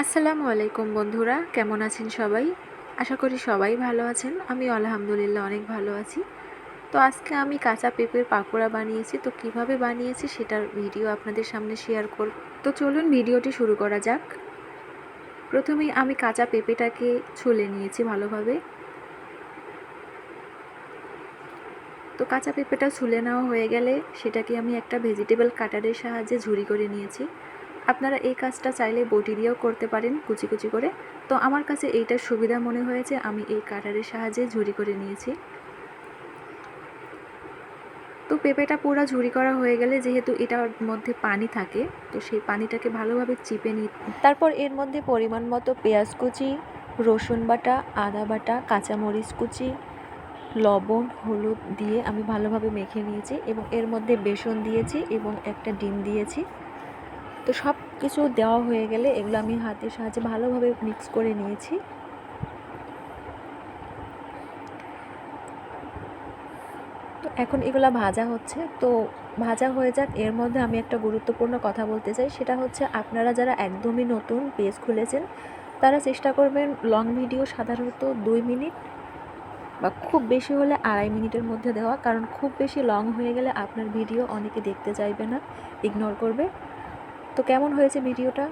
আসসালামু আলাইকুম বন্ধুরা, কেমন আছেন সবাই? আশা করি সবাই ভালো আছেন। আমি আলহামদুলিল্লাহ অনেক ভালো আছি। তো আজকে আমি কাঁচা পেঁপের পাকোড়া বানিয়েছি। তো কিভাবে বানিয়েছি সেটার ভিডিও আপনাদের সামনে শেয়ার করব। তো চলুন ভিডিওটি শুরু করা যাক। প্রথমেই আমি কাঁচা পেঁপেটাকে ছুলে নিয়েছি ভালোভাবে। তো কাঁচা পেঁপেটা ছুলে নেওয়া হয়ে গেলে সেটাকে আমি একটা ভেজিটেবল কাটারের সাহায্যে ঝুরি করে নিয়েছি। আপনারা এই কাজটা চাইলে বটি দিয়েও করতে পারেন কুচি কুচি করে। তো আমার কাছে এইটার সুবিধা মনে হয়েছে, আমি এই কাটারের সাহায্যে ঝুরি করে নিয়েছি। তো পেঁপেটা পুরো ঝুরি করা হয়ে গেলে, যেহেতু এটার মধ্যে পানি থাকে, তো সেই পানিটাকে ভালোভাবে চিপে নিই। তারপর এর মধ্যে পরিমাণ মতো পেঁয়াজ কুচি, রসুন বাটা, আদা বাটা, কাঁচামরিচ কুচি, লবণ, হলুদ দিয়ে আমি ভালোভাবে মেখে নিয়েছি এবং এর মধ্যে বেসন দিয়েছি এবং একটা ডিম দিয়েছি। তো সব কিছু দেওয়া হয়ে গেলে এগুলো আমি হাতের সাহায্যে ভালোভাবে মিক্স করে নিয়েছি। তো এখন এগুলো ভাজা হচ্ছে। তো ভাজা হয়ে যাক, এর মধ্যে আমি একটা গুরুত্বপূর্ণ কথা বলতে চাই। সেটা হচ্ছে, আপনারা যারা একদমই নতুন পেজ খুলেছেন তারা চেষ্টা করবেন লং ভিডিও সাধারণত 2 মিনিট বা খুব বেশি হলে 2.5 মিনিটের মধ্যে দেওয়া। কারণ খুব বেশি লং হয়ে গেলে আপনার ভিডিও অনেকে দেখতে চাইবে না, ইগনোর করবে। তো কেমন হয়েছে ভিডিওটা